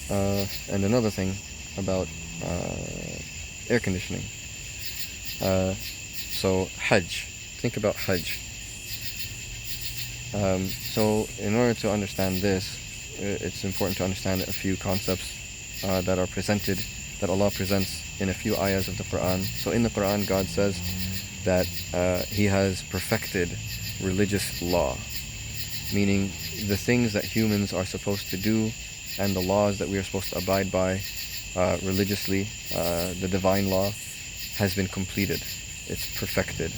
And another thing about air conditioning. So Hajj. Think about Hajj. So in order to understand this, it's important to understand a few concepts that are presented, that Allah presents in a few ayahs of the Quran. So in the Quran, God says that He has perfected religious law, meaning the things that humans are supposed to do and the laws that we are supposed to abide by religiously, the divine law has been completed. It's perfected.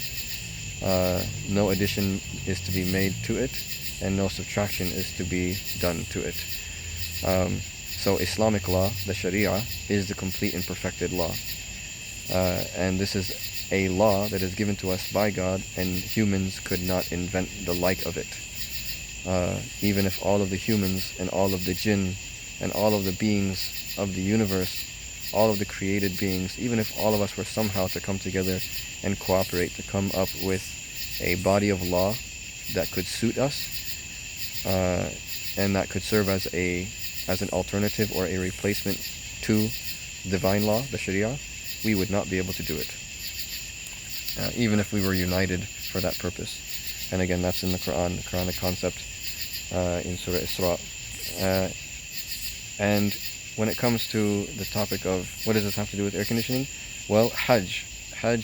No addition is to be made to it, and no subtraction is to be done to it. So Islamic law, the Sharia, is the complete and perfected law. And this is a law that is given to us by God, and humans could not invent the like of it. Even if all of the humans and all of the jinn and all of the beings of the universe, all of the created beings, even if all of us were somehow to come together and cooperate to come up with a body of law that could suit us, and that could serve as an alternative or a replacement to divine law, the Sharia, we would not be able to do it, even if we were united for that purpose. And again, that's in the Quranic concept in Surah Isra. And when it comes to the topic of what does this have to do with air conditioning, well, Hajj,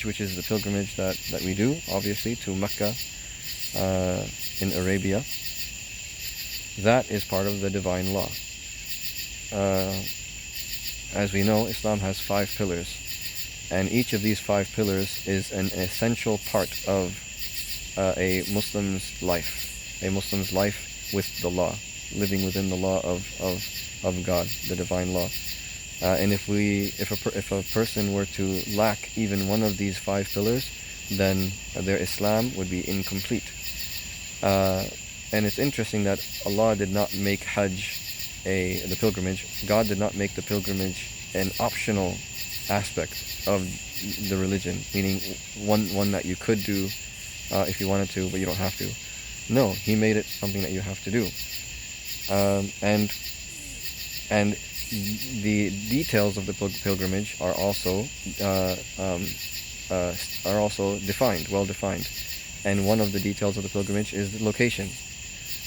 which is the pilgrimage that we do, obviously, to Mecca in Arabia, that is part of the divine law. As we know, Islam has 5 pillars, and each of these 5 pillars is an essential part of a Muslim's life with the law, living within the law of God, the divine law. And if a person were to lack even one of these 5 pillars, then their Islam would be incomplete. And it's interesting that Allah did not make Hajj the pilgrimage. God did not make the pilgrimage an optional aspect of the religion, meaning one that you could do if you wanted to, but you don't have to. No, He made it something that you have to do. And the details of the pilgrimage are also defined, well defined. And one of the details of the pilgrimage is the location.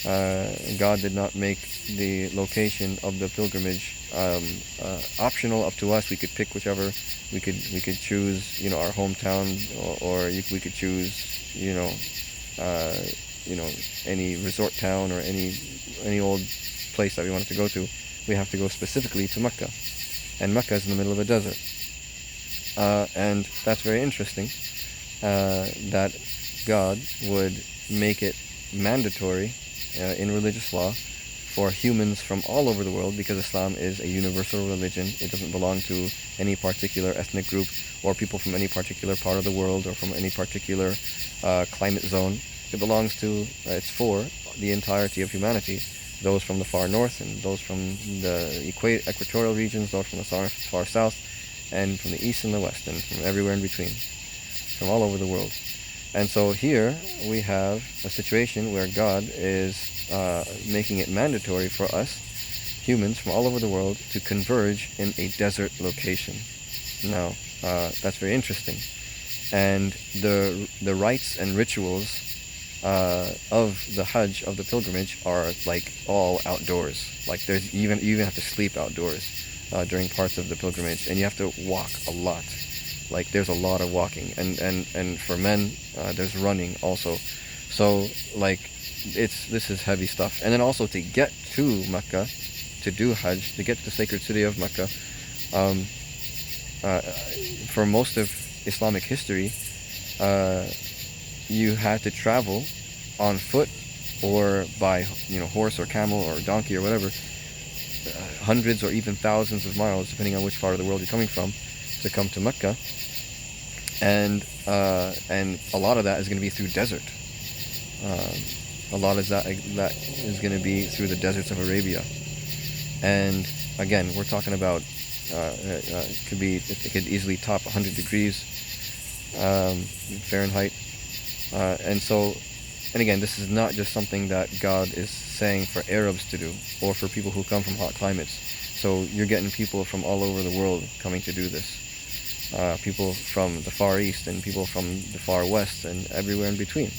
God did not make the location of the pilgrimage optional, up to us. We could pick whichever. We could choose, our hometown, or we could choose, any resort town or any old place that we wanted to go to. We have to go specifically to Mecca, and Mecca is in the middle of a desert. And that's very interesting, that God would make it mandatory in religious law for humans from all over the world, because Islam is a universal religion. It doesn't belong to any particular ethnic group or people from any particular part of the world or from any particular climate zone. It belongs to, it's for the entirety of humanity, those from the far north and those from the equatorial regions, those from the far south, and from the east and the west, and from everywhere in between, from all over the world. And so here we have a situation where God is making it mandatory for us, humans from all over the world, to converge in a desert location. Now, that's very interesting. And the rites and rituals of the Hajj, of the pilgrimage, are like all outdoors. Like you even have to sleep outdoors during parts of the pilgrimage, and you have to walk a lot. Like there's a lot of walking, and for men there's running also. So like this is heavy stuff. And then also to get to Mecca, to do Hajj, to get to the sacred city of Mecca, for most of Islamic history, you had to travel on foot or by horse or camel or donkey or whatever, hundreds or even thousands of miles, depending on which part of the world you're coming from, to come to Mecca. And a lot of that is going to be through desert. A lot of that is going to be through the deserts of Arabia. And again, we're talking about it could easily top 100 degrees Fahrenheit. And again, this is not just something that God is saying for Arabs to do or for people who come from hot climates. So you're getting people from all over the world coming to do this. People from the Far East and people from the Far West and everywhere in between.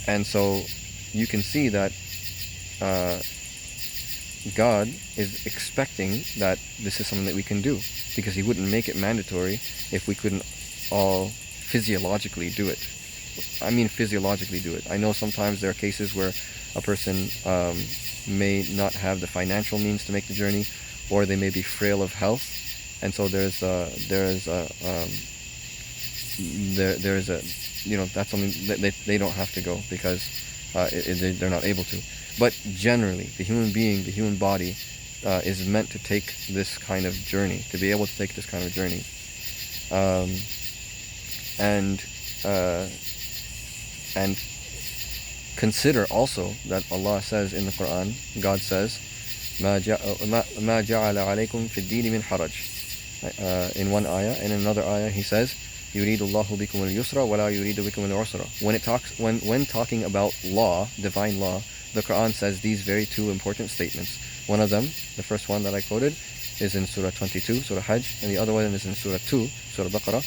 And so you can see that God is expecting that this is something that we can do, because He wouldn't make it mandatory if we couldn't all physiologically do it. I mean physiologically do it. I know sometimes there are cases where a person may not have the financial means to make the journey, or they may be frail of health, and so there's a that's something that they don't have to go because they're not able to. But generally, the human being, the human body, is meant to take this kind of journey, to be able to take this kind of journey. And consider also that Allah says in the Quran, God says, مَا جَعَلَ عَلَيْكُمْ فِي الدِّينِ مِنْ حَرَجٍ, in one ayah. And in another ayah He says, يُرِيدُ اللَّهُ بِكُمُ الْيُسْرَ وَلَا يُرِيدُ بِكُمُ الْعُسْرَ. When talking about law, divine law, the Quran says these very two important statements. One of them, the first one that I quoted, is in Surah 22, Surah Ḥajj, and the other one is in Surah 2, Surah Baqarah,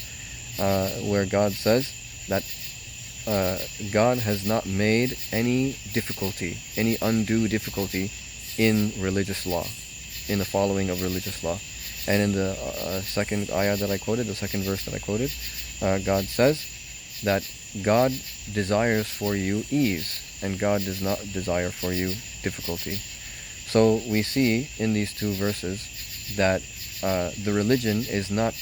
where God says that God has not made any difficulty, any undue difficulty in religious law, in the following of religious law. And in the second ayah that I quoted, the second verse that I quoted, God says that God desires for you ease, and God does not desire for you difficulty. So we see in these two verses that the religion is not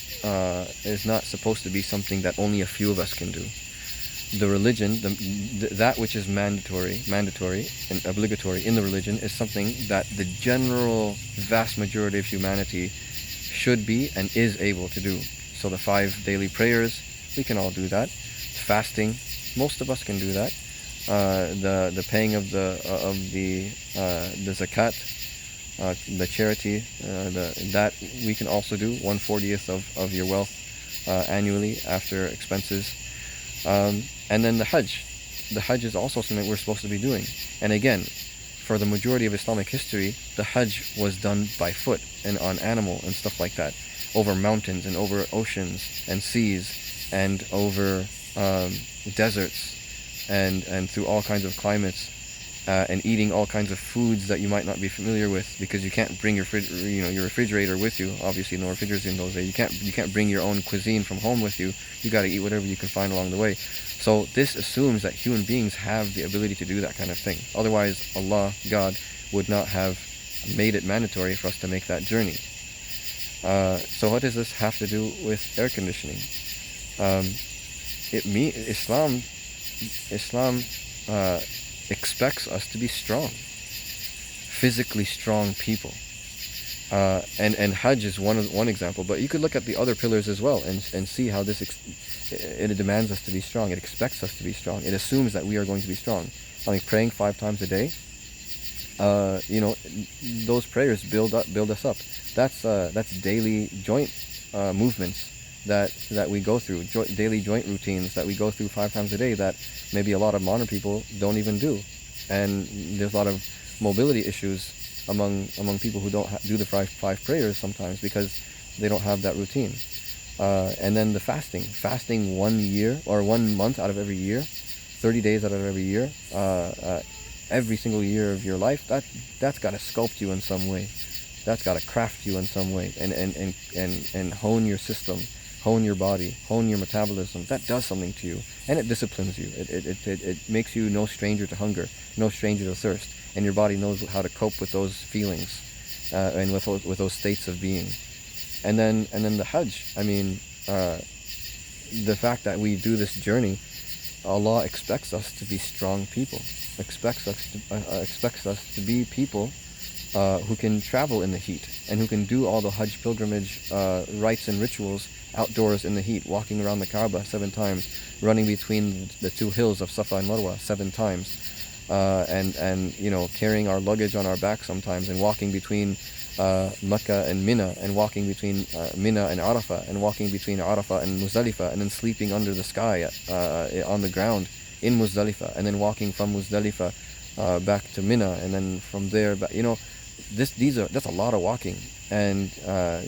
supposed to be something that only a few of us can do. The religion, that which is mandatory and obligatory in the religion, is something that the general vast majority of humanity should be and is able to do. So the 5 daily prayers, we can all do that. Fasting, most of us can do that. The paying of the zakat, the charity, that we can also do, 1/40th of your wealth annually after expenses. And then the Hajj. The Hajj is also something we're supposed to be doing. And again, for the majority of Islamic history, the Hajj was done by foot and on animal and stuff like that, over mountains and over oceans and seas and over deserts and through all kinds of climates, and eating all kinds of foods that you might not be familiar with, because you can't bring your refrigerator with you. Obviously, no refrigerators in those days. You can't bring your own cuisine from home with you. You got to eat whatever you can find along the way. So this assumes that human beings have the ability to do that kind of thing. Otherwise, Allah, God, would not have made it mandatory for us to make that journey. So what does this have to do with air conditioning? Islam expects us to be strong, physically strong people. And Hajj is one example, but you could look at the other pillars as well and see how this it demands us to be strong. It expects us to be strong. It assumes that we are going to be strong. I mean, praying 5 times a day, those prayers build us up. That's daily joint movements that we go through, daily joint routines that we go through 5 times a day, that maybe a lot of modern people don't even do. And there's a lot of mobility issues among people who don't do the five prayers sometimes, because they don't have that routine. And then the fasting 1 year or 1 month out of every year, 30 days out of every year, every single year of your life, that's got to sculpt you in some way. That's got to craft you in some way, and hone your system, hone your body, hone your metabolism. That does something to you, and it disciplines you. It makes you no stranger to hunger, no stranger to thirst, and your body knows how to cope with those feelings, and with those states of being. And then the Hajj. I mean, the fact that we do this journey, Allah expects us to be strong people. Expects us to be people who can travel in the heat, and who can do all the Hajj pilgrimage rites and rituals outdoors in the heat, walking around the Kaaba 7 times, running between the 2 hills of Safa and Marwa 7 times, and carrying our luggage on our back sometimes, and walking between Mecca and Mina, and walking between Mina and Arafah, and walking between Arafah and Muzdalifah, and then sleeping under the sky on the ground in Muzdalifah, and then walking from Muzdalifah back to Mina, and then from there back. that's a lot of walking. And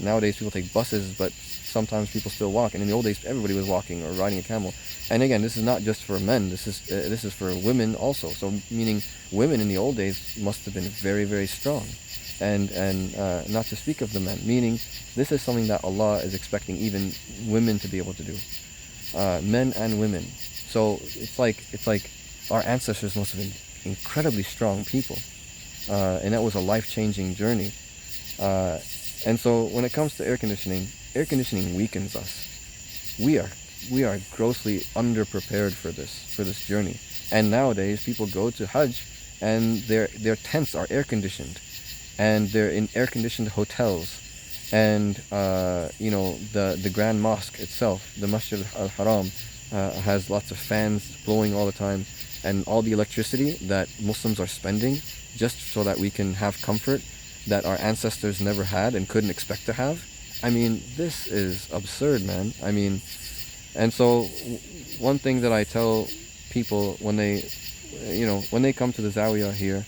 nowadays people take buses, but sometimes people still walk. And in the old days, everybody was walking or riding a camel. And again, this is not just for men. This is for women also. So meaning women in the old days must have been very, very strong, and not to speak of the men. Meaning, this is something that Allah is expecting even women to be able to do, men and women. So it's like our ancestors must have been incredibly strong people, and that was a life-changing journey. And so when it comes to air conditioning weakens us. We are grossly underprepared for this journey. And nowadays people go to Hajj and their tents are air conditioned, and they're in air conditioned hotels. And the Grand Mosque itself, the Masjid al-Haram, has lots of fans blowing all the time, and all the electricity that Muslims are spending just so that we can have comfort that our ancestors never had and couldn't expect to have. I mean, this is absurd, man. I mean, and so one thing that I tell people when they come to the Zawiyah here,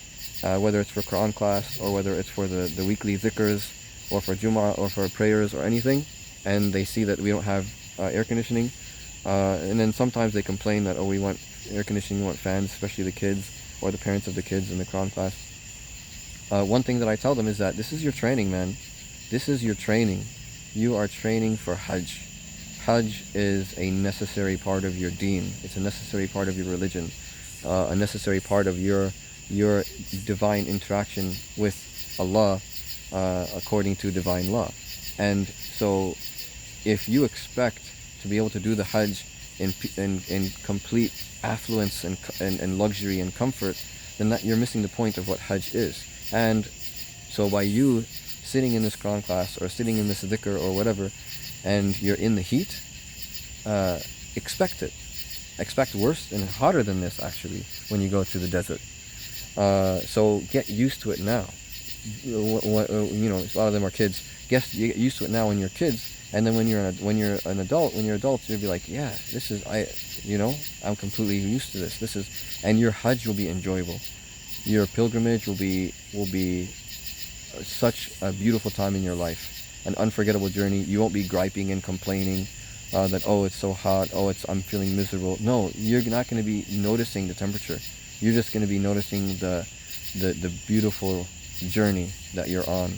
whether it's for Quran class or whether it's for the weekly dhikrs or for Jumu'ah or for prayers or anything, and they see that we don't have air conditioning, and then sometimes they complain that, oh, we want air conditioning, we want fans, especially the kids or the parents of the kids in the Quran class. One thing that I tell them is that this is your training, man. This is your training. You are training for Hajj. Hajj is a necessary part of your deen. It's a necessary part of your religion, a necessary part of your divine interaction with Allah according to divine law. And so if you expect to be able to do the Hajj in complete affluence and luxury and comfort, then that you're missing the point of what Hajj is. And so by you sitting in this Quran class or sitting in this dhikr or whatever, and you're in the heat, expect it. Expect worse and hotter than this, actually, when you go to the desert. So get used to it now. A lot of them are kids. Get used to it now when you're kids, and then when you're an adult, you'll be like, yeah, this is I'm completely used to this. This is, and your Hajj will be enjoyable. Your pilgrimage will be such a beautiful time in your life, an unforgettable journey. You won't be griping and complaining that, oh, it's so hot, oh, I'm feeling miserable. No, you're not going to be noticing the temperature. You're just going to be noticing the beautiful journey that you're on,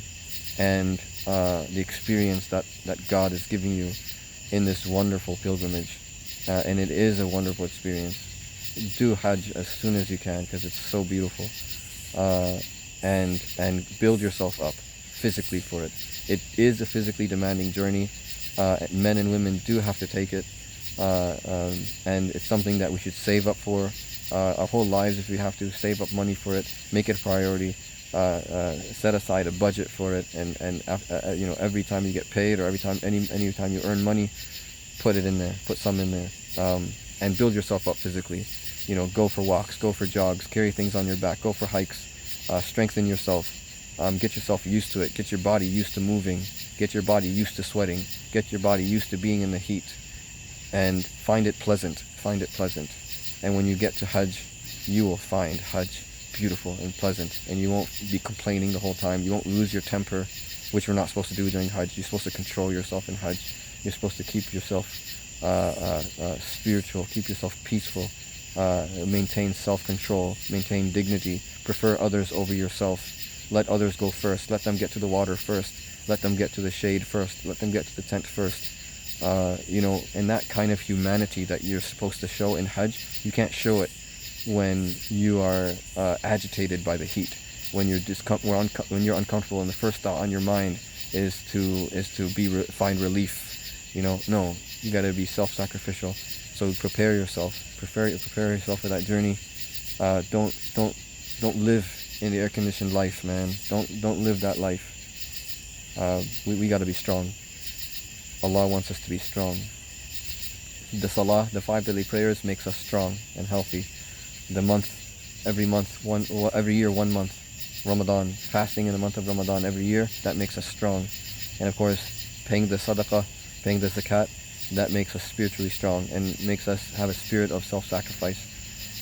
and the experience that God is giving you in this wonderful pilgrimage. And it is a wonderful experience. Do Hajj as soon as you can, because it's so beautiful, and build yourself up physically for it. It is a physically demanding journey. Men and women do have to take it, and it's something that we should save up for our whole lives. If we have to, save up money for it, make it a priority, set aside a budget for it, and every time you get paid or any time you earn money, put it in there, put some in there, and build yourself up physically. Go for walks, go for jogs, carry things on your back, go for hikes, strengthen yourself, get yourself used to it, get your body used to moving, get your body used to sweating, get your body used to being in the heat, and find it pleasant. And when you get to Hajj, you will find Hajj beautiful and pleasant, and you won't be complaining the whole time. You won't lose your temper, which we're not supposed to do during Hajj. You're supposed to control yourself in Hajj. You're supposed to keep yourself spiritual, keep yourself peaceful, maintain self-control, maintain dignity, prefer others over yourself, let others go first, let them get to the water first, let them get to the shade first, let them get to the tent first. And that kind of humanity that you're supposed to show in Hajj, you can't show it when you are agitated by the heat, when you're uncomfortable, and the first thought on your mind is to find relief. No, you got to be self-sacrificial. So prepare yourself for that journey. Don't live in the air-conditioned life, man. Don't live that life. We got to be strong. Allah wants us to be strong. The salah, the 5 daily prayers, makes us strong and healthy. Every year, 1 month, Ramadan, fasting in the month of Ramadan every year, that makes us strong. And of course, paying the sadaqah, paying the zakat, that makes us spiritually strong and makes us have a spirit of self-sacrifice.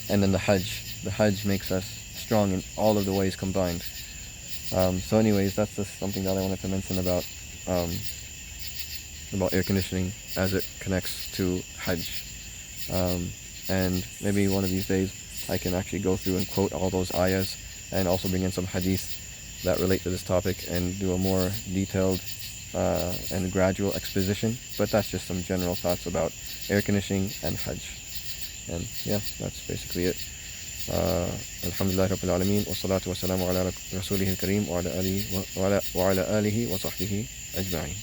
And then the Hajj makes us strong in all of the ways combined. So anyways, that's just something that I wanted to mention about air conditioning as it connects to Hajj. And maybe one of these days I can actually go through and quote all those ayahs and also bring in some hadith that relate to this topic and do a more detailed and gradual exposition. But that's just some general thoughts about air conditioning and Hajj. And yeah, that's basically it. Alhamdulillah Rabbil Alameen, wa salatu wa salamu ala rasulihil kareem wa ala alihi wa sahbihi ajma'in.